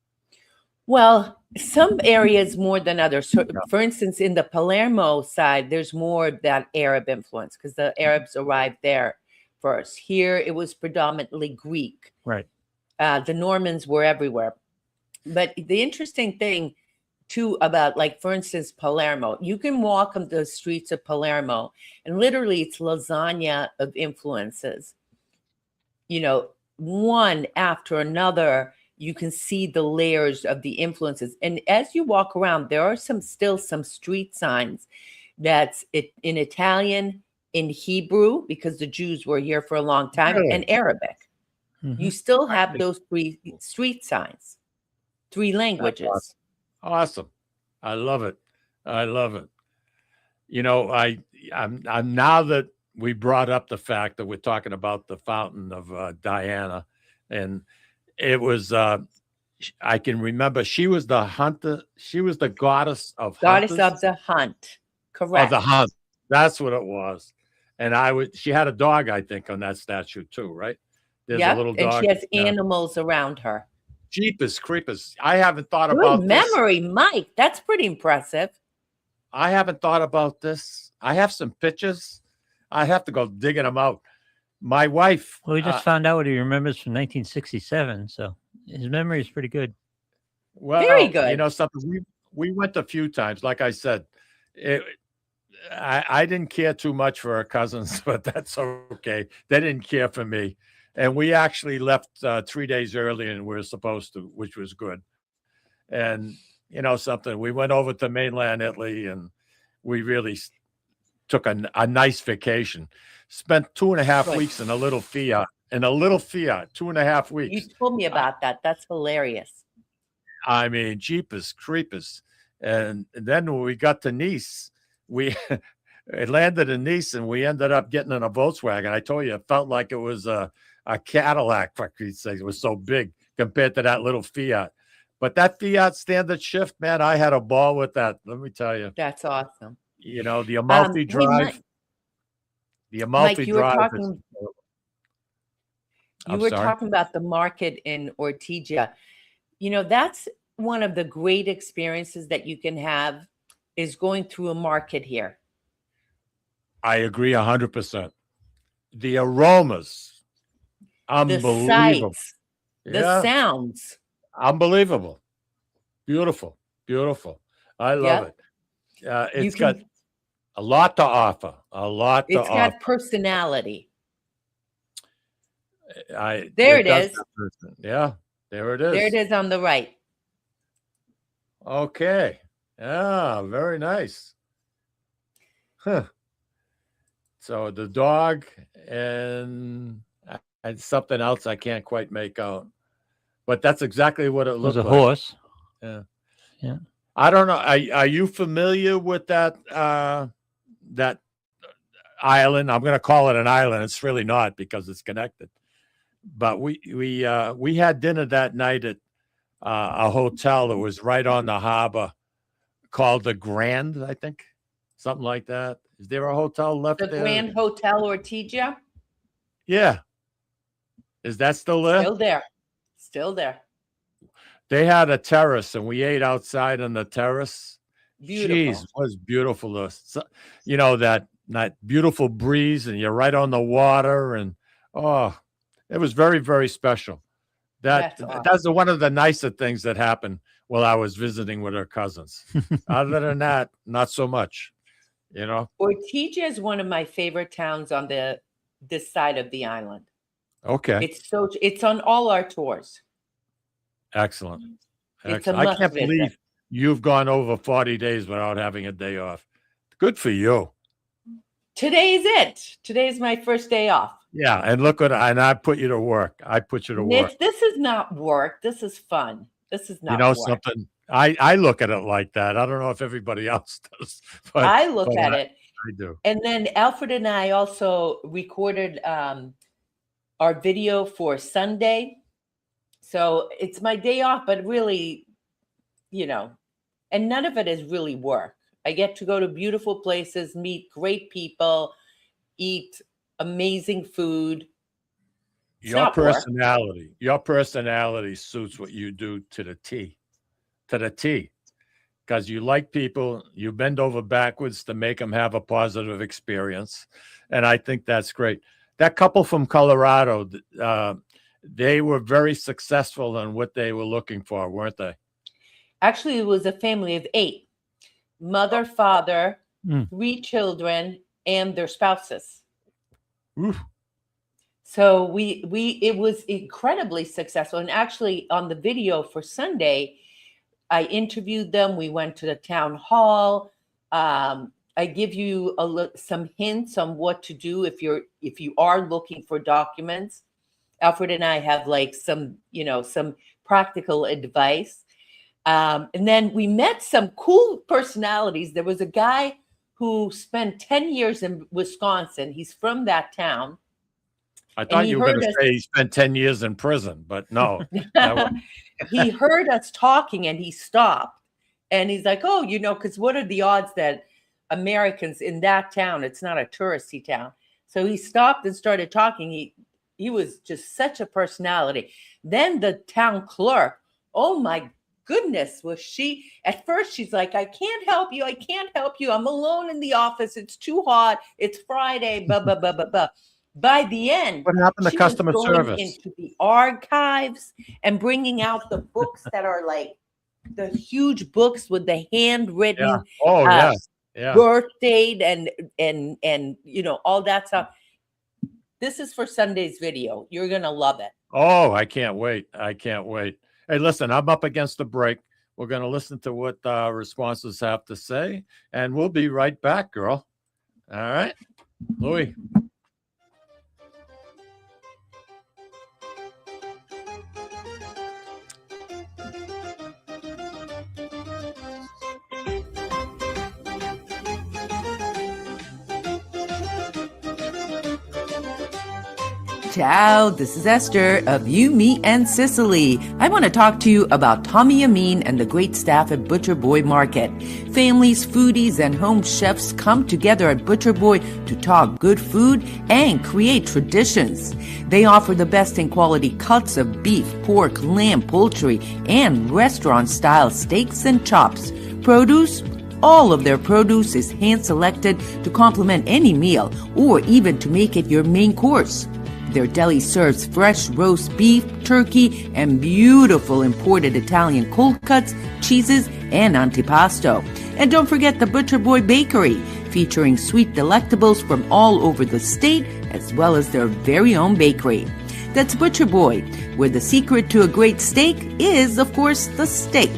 Well, some areas more than others. So, for instance, in the Palermo side, there's more of that Arab influence because the Arabs arrived there first. Here, it was predominantly Greek. Right. The Normans were everywhere. But the interesting thing, too, about, like, for instance, Palermo, you can walk on the streets of Palermo, and literally it's lasagna of influences. You know, one after another, you can see the layers of the influences. And as you walk around, there are still some street signs that's in Italian, in Hebrew, because the Jews were here for a long time, Really? and Arabic. Mhm. You still have those 3 street signs, 3 languages. Awesome. I love it. I love it. You know, I'm now that we brought up the fact that we're talking about the fountain of Diana, and it was I can remember she was the hunter, she was the goddess of Goddess hunters, of the hunt. of Correct. the hunt. That's what it was. And she had a dog, I think, on that statue too, right? There's a little and dog. she has yeah. animals around her. Jeepers creepers. I haven't thought Good about this. memory, Mike. That's pretty impressive. I haven't thought about this. I have some pictures. I have to go digging them out. My wife. Well, we just found out what he remembers from 1967, so his memory is pretty good. Well, Very good. You know something. We went a few times. Like I said, I didn't care too much for her cousins, but that's okay. They didn't care for me, and we actually left 3 days earlier than we were supposed to, which was good. And you know something, we went over to mainland Italy, and we really took a nice vacation. Spent 2.5 Good. weeks in a little Fiat. 2.5 weeks. You told me about that. That's hilarious. I mean, Jeepers creepers. And then when we got to Nice, it landed in Nice, and we ended up getting in a Volkswagen. I told you, it felt like it was a Cadillac, for Christ's sake. It was so big compared to that little Fiat. But that Fiat standard shift, man, I had a ball with that. Let me tell you. That's awesome. You know, the Amalfi Drive. The Amalfi Mike, you were Drive. talking. You I'm were sorry? talking about the market in Ortigia. You know, that's one of the great experiences that you can have is going through a market here. I agree 100%. The aromas, unbelievable. The sights, the Yeah. sounds. Unbelievable. Beautiful. Beautiful. I love it. It's got a lot to offer. A lot to It's offer. got personality. There it is. Yeah, there it is. There it is on the right. Okay. Yeah, very nice. Huh. So the dog and something else I can't quite make out. but that's exactly what it It was looked a like. horse. Yeah. Yeah. I don't know. Are you familiar with that that island? I'm going to call it an island. It's really not because it's connected. But we had dinner that night at a hotel that was right on the harbor called the Grand, I think, something like that. Is there a hotel left The there? Grand Hotel Ortigia, Yeah. Is that still there? still there. Still there. They had a terrace, and we ate outside on the terrace. Beautiful. Jeez, it was beautiful. That beautiful breeze, and you're right on the water, and it was very, very special. That's awesome. That's one of the nicer things that happened while I was visiting with her cousins. Other than that, not so much. Ortigia is one of my favorite towns on this side of the island. Okay, It's on all our tours. excellent. It's a I must can't visit. believe you've gone over 40 days without having a day off. Good for you. Today is it. Today is my first day off. Yeah, and I put you to work. I put you to work. This is not work. This is fun. This is not You know work. something? I look at it like that. I don't know if everybody else does. But I look at it. I do. And then Alfred and I also recorded our video for Sunday. So it's my day off, but really, and none of it is really work. I get to go to beautiful places, meet great people, eat amazing food. Your personality suits what you do to the T. Because you like people, you bend over backwards to make them have a positive experience. And I think that's great. That couple from Colorado, they were very successful in what they were looking for, weren't they? Actually, it was a family of 8. Mother, father, 3 children, and their spouses. Oof. So it was incredibly successful. And actually on the video for Sunday, I interviewed them. We went to the town hall. I give you some hints on what to do if you are looking for documents. Alfred and I have some practical advice. And then we met some cool personalities. There was a guy who spent 10 years in Wisconsin. He's from that town. I thought you were going to say he spent 10 years in prison, but no. He heard us talking and he stopped. And he's like, because what are the odds that Americans in that town, it's not a touristy town. So he stopped and started talking. He was just such a personality. Then the town clerk, oh my goodness, at first she's like, I can't help you. I'm alone in the office. It's too hot. It's Friday, blah, blah, blah, blah, blah. By the end, what happened to customer service? Into the archives and bringing out the books that are like the huge books with the handwritten birth date and all that stuff. This is for Sunday's video. You're gonna love it. Oh, I can't wait. Hey, listen, I'm up against the break. We're gonna listen to what responses have to say, and we'll be right back, girl. All right, Louis. Ciao, this is Esther of You, Me, and Sicily. I want to talk to you about Tommy Amin and the great staff at Butcher Boy Market. Families, foodies, and home chefs come together at Butcher Boy to talk good food and create traditions. They offer the best in quality cuts of beef, pork, lamb, poultry, and restaurant-style steaks and chops. Produce? All of their produce is hand-selected to complement any meal or even to make it your main course. Their deli serves fresh roast beef, turkey, and beautiful imported Italian cold cuts, cheeses, and antipasto. And don't forget the Butcher Boy Bakery, featuring sweet delectables from all over the state, as well as their very own bakery. That's Butcher Boy, where the secret to a great steak is, of course, the steak.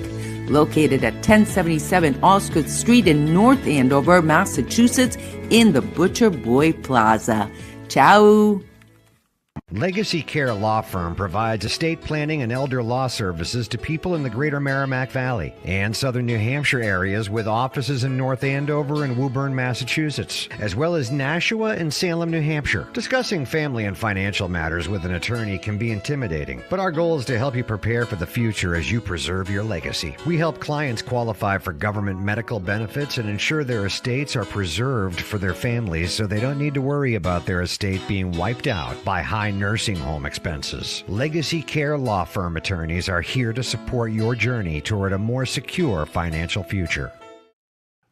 Located at 1077 Osgood Street in North Andover, Massachusetts, in the Butcher Boy Plaza. Ciao! Legacy Care Law Firm provides estate planning and elder law services to people in the greater Merrimack Valley and southern New Hampshire areas with offices in North Andover and Woburn, Massachusetts, as well as Nashua and Salem, New Hampshire. Discussing family and financial matters with an attorney can be intimidating, but our goal is to help you prepare for the future as you preserve your legacy. We help clients qualify for government medical benefits and ensure their estates are preserved for their families so they don't need to worry about their estate being wiped out by high nursing home expenses. Legacy Care Law Firm attorneys are here to support your journey toward a more secure financial future.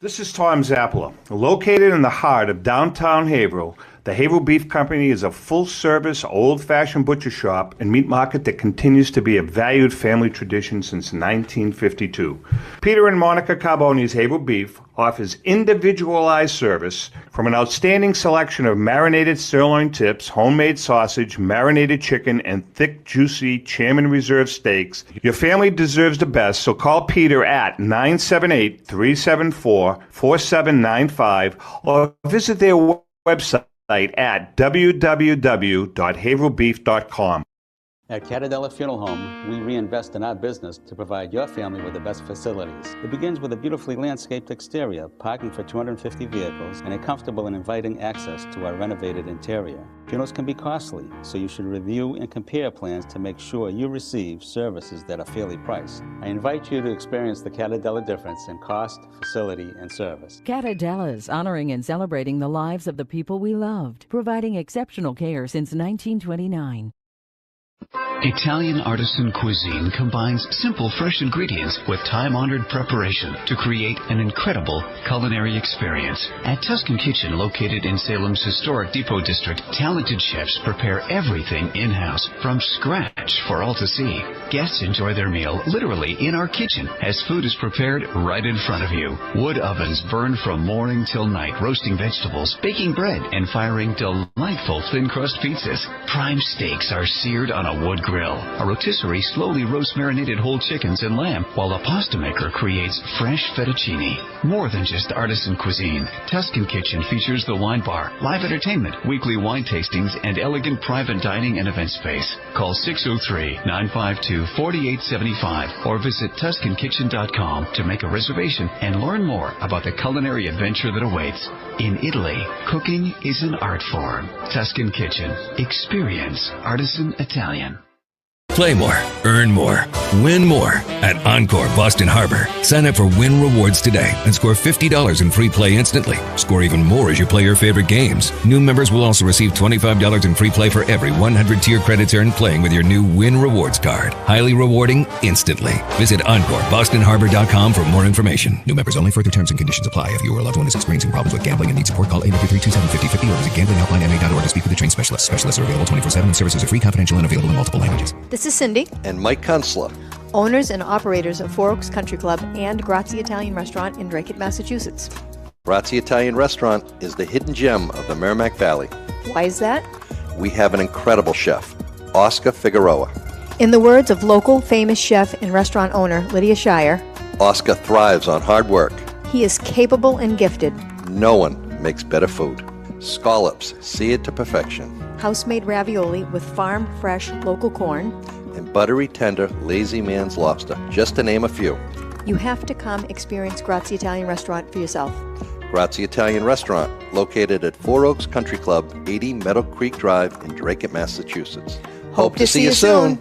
This is Tom Zappala. Located in the heart of downtown Haverhill, the Haverhill Beef Company is a full-service, old-fashioned butcher shop and meat market that continues to be a valued family tradition since 1952. Peter and Monica Carboni's Haverhill Beef offers individualized service from an outstanding selection of marinated sirloin tips, homemade sausage, marinated chicken, and thick, juicy Chairman Reserve steaks. Your family deserves the best, so call Peter at 978-374-4795 or visit their website at www.haverhillbeef.com. At Catadella Funeral Home, we reinvest in our business to provide your family with the best facilities. It begins with a beautifully landscaped exterior, parking for 250 vehicles, and a comfortable and inviting access to our renovated interior. Funerals can be costly, so you should review and compare plans to make sure you receive services that are fairly priced. I invite you to experience the Catadella difference in cost, facility, and service. Catadella's honoring and celebrating the lives of the people we loved, providing exceptional care since 1929. Italian artisan cuisine combines simple, fresh ingredients with time-honored preparation to create an incredible culinary experience. At Tuscan Kitchen, located in Salem's historic Depot District, talented chefs prepare everything in-house from scratch for all to see. Guests enjoy their meal literally in our kitchen as food is prepared right in front of you. Wood ovens burn from morning till night, roasting vegetables, baking bread, and firing delightful thin-crust pizzas. Prime steaks are seared on a wood grill. A rotisserie slowly roasts marinated whole chickens and lamb, while a pasta maker creates fresh fettuccine. More than just artisan cuisine, Tuscan Kitchen features the wine bar, live entertainment, weekly wine tastings, and elegant private dining and event space. Call 603-952-4875 or visit TuscanKitchen.com to make a reservation and learn more about the culinary adventure that awaits. In Italy, cooking is an art form. Tuscan Kitchen. Experience artisan Italian. Play more, earn more, win more at Encore Boston Harbor. Sign up for Win Rewards today and score $50 in free play instantly. Score even more as you play your favorite games. New members will also receive $25 in free play for every 100 tier credits earned playing with your new Win Rewards card. Highly rewarding instantly. Visit EncoreBostonHarbor.com for more information. New members only. Further terms and conditions apply. If you or a loved one is experiencing problems with gambling and needs support, call 833-273-5050 or visit GamblingHelplineMA.org to speak with a trained specialist. Specialists are available 24/7 and services are free, confidential, and available in multiple languages. This is Cindy, And Mike Kunstler. owners and operators of Four Oaks Country Club and Grazie Italian Restaurant in Drake, Massachusetts. Grazie Italian Restaurant is the hidden gem of the Merrimack Valley. Why is that? We have an incredible chef, Oscar Figueroa. In the words of local famous chef and restaurant owner Lydia Shire, Oscar thrives on hard work. he is capable and gifted. No one makes better food. Scallops, seared to perfection. House-made ravioli with farm-fresh local corn. And buttery, tender, lazy man's lobster, just to name a few. You have to come experience Grazie Italian Restaurant for yourself. Grazie Italian Restaurant, located at Four Oaks Country Club, 80 Meadow Creek Drive in Drake, Massachusetts. Hope to see you soon.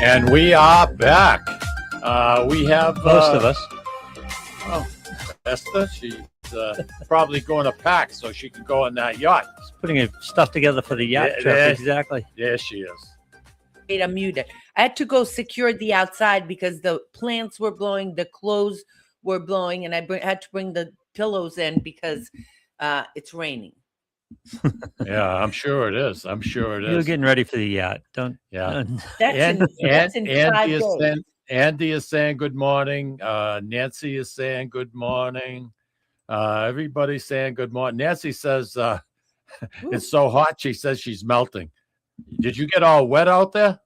And we are back. We have Most of us. Oh, Eszter, she's probably going to pack so she can go on that yacht. Putting her stuff together for the yacht Yeah, trip. yeah. Exactly. There she is. Wait, I'm muted. I had to go secure the outside because the plants were blowing, the clothes were blowing, and I had to bring the pillows in because it's raining. Yeah, I'm sure it is. I'm sure it You're is. getting ready for the yacht. Don't. Yeah. That's in 5 days. Andy is saying good morning. Nancy is saying good morning. Everybody's saying good morning. Nancy says it's so hot. She says she's melting. Did you get all wet out there?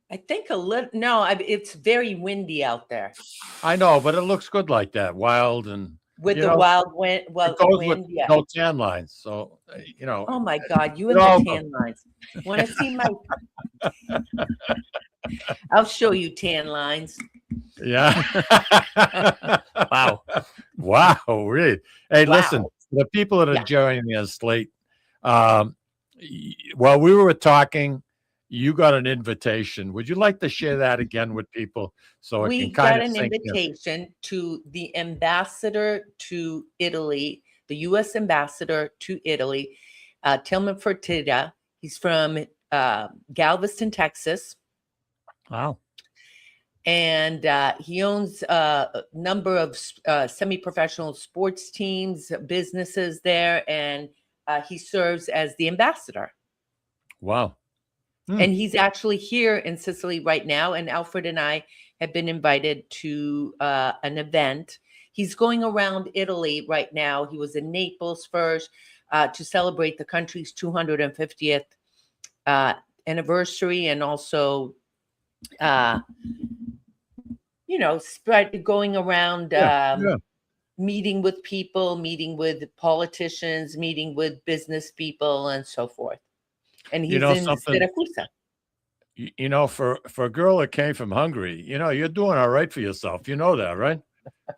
I think a little. No, it's very windy out there. I know, but it looks good like that. Wild and with You the know, wild wind. Well, it goes wind, with yeah. no tan lines. So, you know, Oh my God, you it and all the tan lines. Want to see my? I'll show you tan lines. yeah. Wow. Wow. Really? Hey, listen, Wow. the people that are Yeah. joining us late, while we were talking, you got an invitation. Would you like to share that again with people so it We can kind got of an sink in? invitation to the ambassador to Italy, the U.S. ambassador to Italy, Tillman Fertitta. He's from Galveston, Texas. Wow. And he owns a number of semi-professional sports teams, businesses there, and he serves as the ambassador. Wow. And he's actually here in Sicily right now. And Alfred and I have been invited to an event. He's going around Italy right now. He was in Naples first to celebrate the country's 250th anniversary, and also going around meeting with people, meeting with politicians, meeting with business people, and so forth. And he's in Siracusa. You know, for a girl that came from Hungary, you know, you're doing all right for yourself. You know that, right?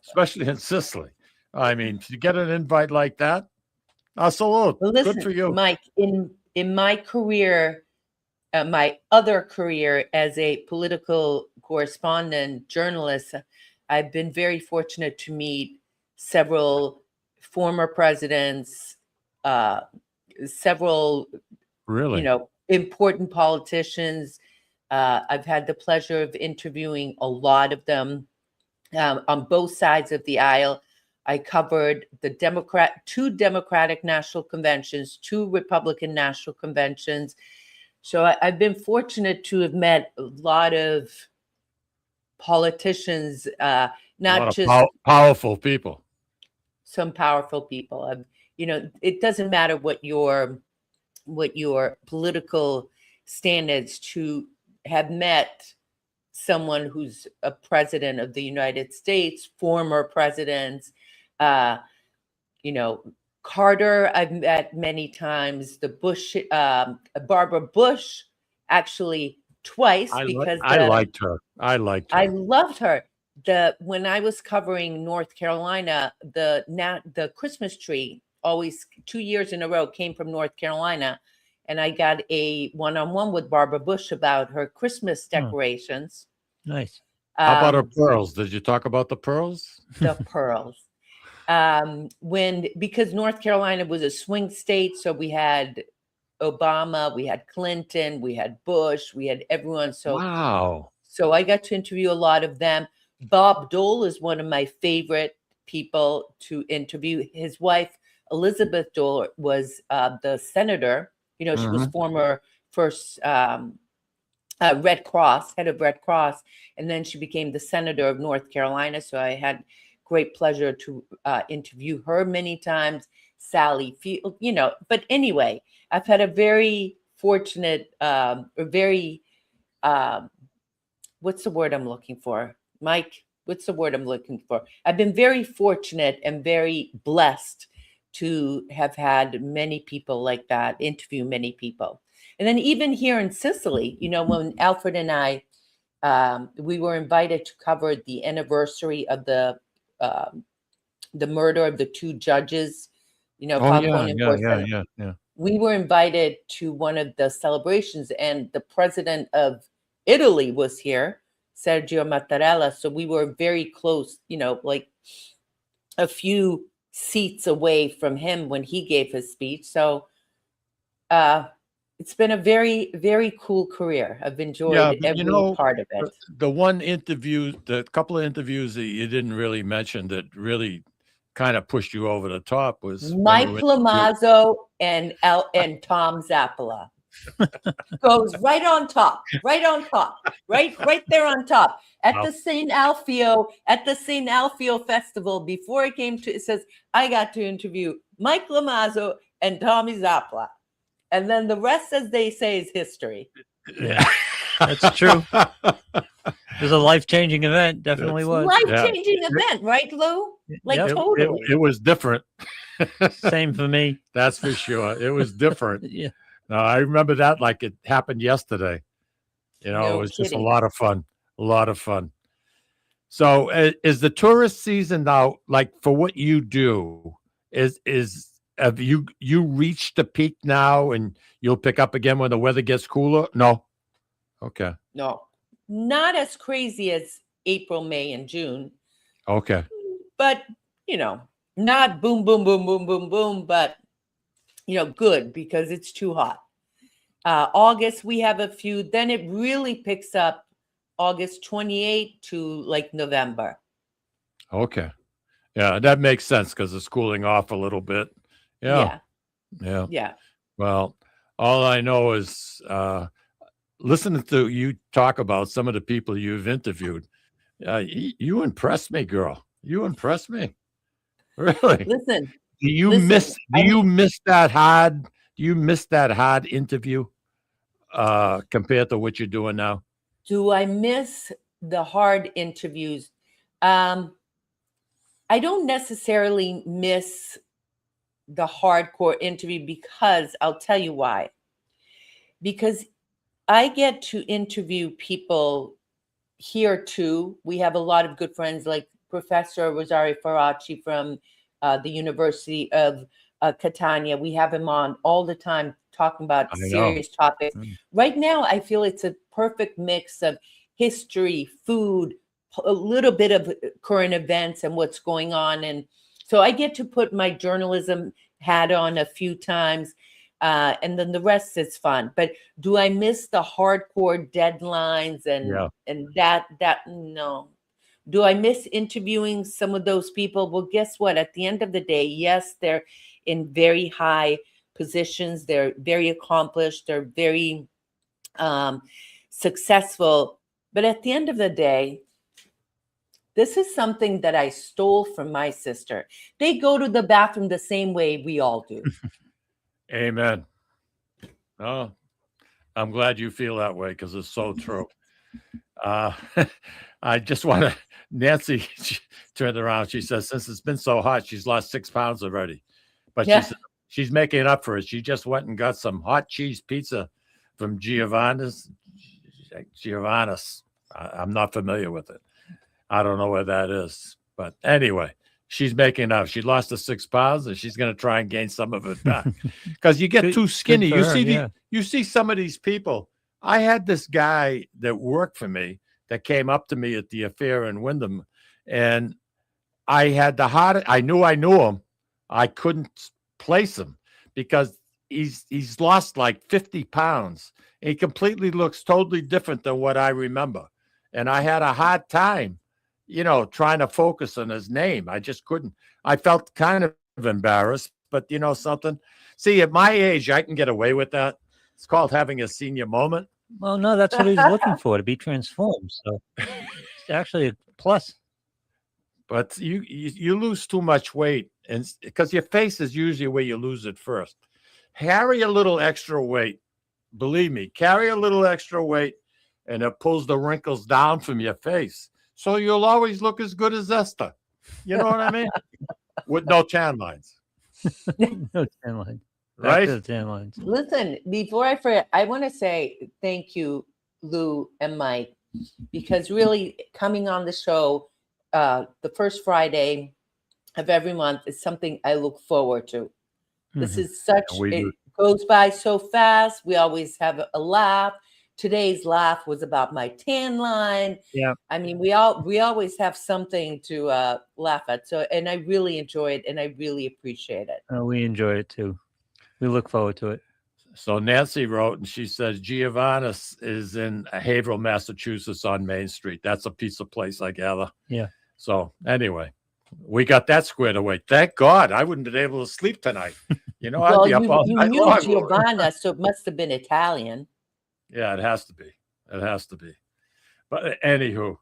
Especially in Sicily. I mean, to get an invite like that, salute. Well, listen, good for you, Mike. In my career, my other career as a political correspondent journalist, I've been very fortunate to meet several former presidents, several, really, important politicians. I've had the pleasure of interviewing a lot of them on both sides of the aisle. I covered two Democratic national conventions, two Republican national conventions. So I've been fortunate to have met a lot of politicians, not just powerful people. Some powerful people. It doesn't matter what your political stand is, to have met someone who's a president of the United States, former presidents, Carter, I've met many times. The Bush, Barbara Bush, actually twice, because I liked her. I loved her. When I was covering North Carolina, the Christmas tree always 2 years in a row came from North Carolina, and I got a one-on-one with Barbara Bush about her Christmas decorations. Nice. How about her pearls? Did you talk about the pearls? The pearls. Because North Carolina was a swing state, so we had Obama, we had Clinton, we had Bush, we had everyone. So wow. So I got to interview a lot of them. Bob Dole is one of my favorite people to interview. His wife, Elizabeth Dole, was the senator. She was former first Red Cross, head of Red Cross, and then she became the senator of North Carolina. So I had great pleasure to interview her many times. Sally Field, but anyway, I've had a very fortunate, what's the word I'm looking for? Mike, what's the word I'm looking for? I've been very fortunate and very blessed to have had many people like that, interview many people. And then even here in Sicily, when Alfred and I, we were invited to cover the anniversary of the murder of the two judges, Falcone and Borsellino. Yeah. We were invited to one of the celebrations, and the president of Italy was here, Sergio Mattarella. So we were very close, like a few seats away from him when he gave his speech. So it's been a very, very cool career. I've enjoyed every part of it. The couple of interviews that you didn't really mention that really kind of pushed you over the top was Mike Lamazzo and Tom Zappola. Goes right on top, right there on top at the St. Alfio Festival. Before it came to, it says, I got to interview Mike Lamazzo and Tommy Zappola. And then the rest, as they say, is history. Yeah, that's true. It was a life-changing event. Definitely was. Life-changing event, right, Lou? Like Yep. totally. It was different. Same for me. That's for sure. It was different. Yeah. No, I remember that like it happened yesterday. It No was just a kidding. lot of fun. A lot of fun. So, is the tourist season now, like for what you do, have you reached the peak now, and you'll pick up again when the weather gets cooler? No. Okay. No, not as crazy as April, May, and June, Okay. but not boom, boom, boom, boom, boom, boom, but good because it's too hot. August, we have a few. Then it really picks up August 28 to like November. Okay. Yeah, that makes sense because it's cooling off a little bit. Yeah. Yeah. Yeah. Well, all I know is listening to you talk about some of the people you've interviewed. You impressed me, girl. You impressed me. Really. Listen. Do you miss that hard? Do you miss that hard interview compared to what you're doing now? Do I miss the hard interviews? I don't necessarily miss the hardcore interview because I'll tell you why. Because I get to interview people here too. We have a lot of good friends like Professor Rosario Faraci from the University of Catania. We have him on all the time talking about serious topics. Right now, I feel it's a perfect mix of history, food, a little bit of current events and what's going on. And so I get to put my journalism hat on a few times. And then the rest is fun. But do I miss the hardcore deadlines and that no. Do I miss interviewing some of those people? Well, guess what? At the end of the day, yes, they're in very high positions. They're very accomplished. They're very successful. But at the end of the day, this is something that I stole from my sister. They go to the bathroom the same way we all do. Amen. Oh, I'm glad you feel that way because it's so true. I just want to, Nancy turned around. She says, since it's been so hot, she's lost 6 pounds already. But she said she's making up for it. She just went and got some hot cheese pizza from Giovanna's. I'm not familiar with it. I don't know where that is. But anyway, she's making up. She lost the 6 pounds and she's going to try and gain some of it back because you get too skinny. You see some of these people. I had this guy that worked for me that came up to me at the affair in Wyndham, and I had the hardest. I knew him. I couldn't place him because he's lost like 50 pounds. He completely looks totally different than what I remember. And I had a hard time, trying to focus on his name. I just couldn't. I felt kind of embarrassed, but something. See, at my age, I can get away with that. It's called having a senior moment. Well, no, that's what he's looking for, to be transformed. So it's actually a plus. But you lose too much weight, and because your face is usually where you lose it first. Carry a little extra weight. Believe me, carry a little extra weight, and it pulls the wrinkles down from your face. So you'll always look as good as Eszter. You know what I mean? With no tan lines. No tan lines. Right? The tan lines. Listen, before I forget, I want to say thank you, Lou and Mike, because really coming on the show the first Friday of every month is something I look forward to. This is it goes by so fast. We always have a laugh. Today's laugh was about my tan line. Yeah. I mean, we always have something to laugh at. So, and I really enjoy it and I really appreciate it. We enjoy it too. We look forward to it. So Nancy wrote, and she says, Giovanna's is in Haverhill, Massachusetts on Main Street. That's a pizza place, I gather. Yeah. So anyway, we got that squared away. Thank God. I wouldn't have been able to sleep tonight. I'd be up all night knew long. Giovanna, so it must have been Italian. Yeah, it has to be. It has to be. But anywho,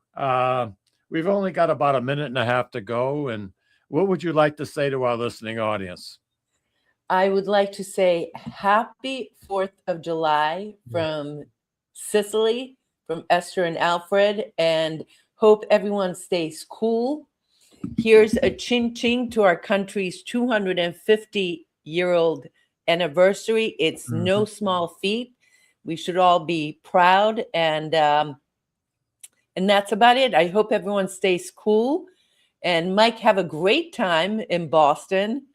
we've only got about a minute and a half to go. And what would you like to say to our listening audience? I would like to say happy 4th of July from Sicily, from Eszter and Alfred, and hope everyone stays cool Here's a chin to our country's 250-year-old anniversary. It's no small feat. We should all be proud, and that's about it. I hope everyone stays cool. And Mike, have a great time in Boston.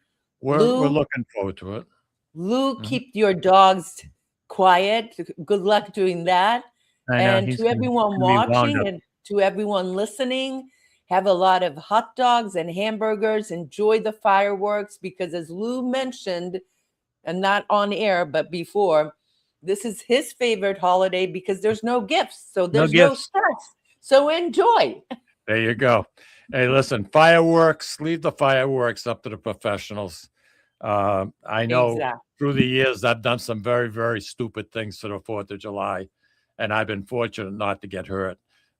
We're looking forward to it. Lou, keep your dogs quiet. Good luck doing that. I know, And he's to gonna- everyone gonna be wound watching up. and to everyone listening, have a lot of hot dogs and hamburgers. Enjoy the fireworks because, as Lou mentioned, and not on air, but before, this is his favorite holiday because there's no gifts. So there's no gifts. stress. So enjoy. There you go. Hey, listen, fireworks, leave the fireworks up to the professionals. I know Exactly. through the years, I've done some very, very stupid things for the 4th of July, and I've been fortunate not to get hurt.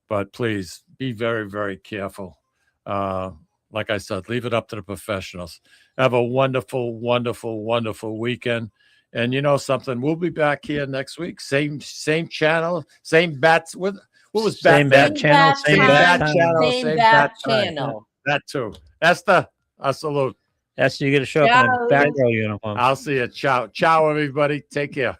But please be very, very careful. Like I said, leave it up to the professionals. Have a wonderful, wonderful, wonderful weekend. And you know something, we'll be back here next week. Same channel, same bats. What was Same bat channel, Same bat bat time. channel. Same bat time. channel. That too. Esther, a salute. Esther, you got to show up in Ciao. a back row uniform. I'll see you. Ciao. Ciao, everybody. Take care.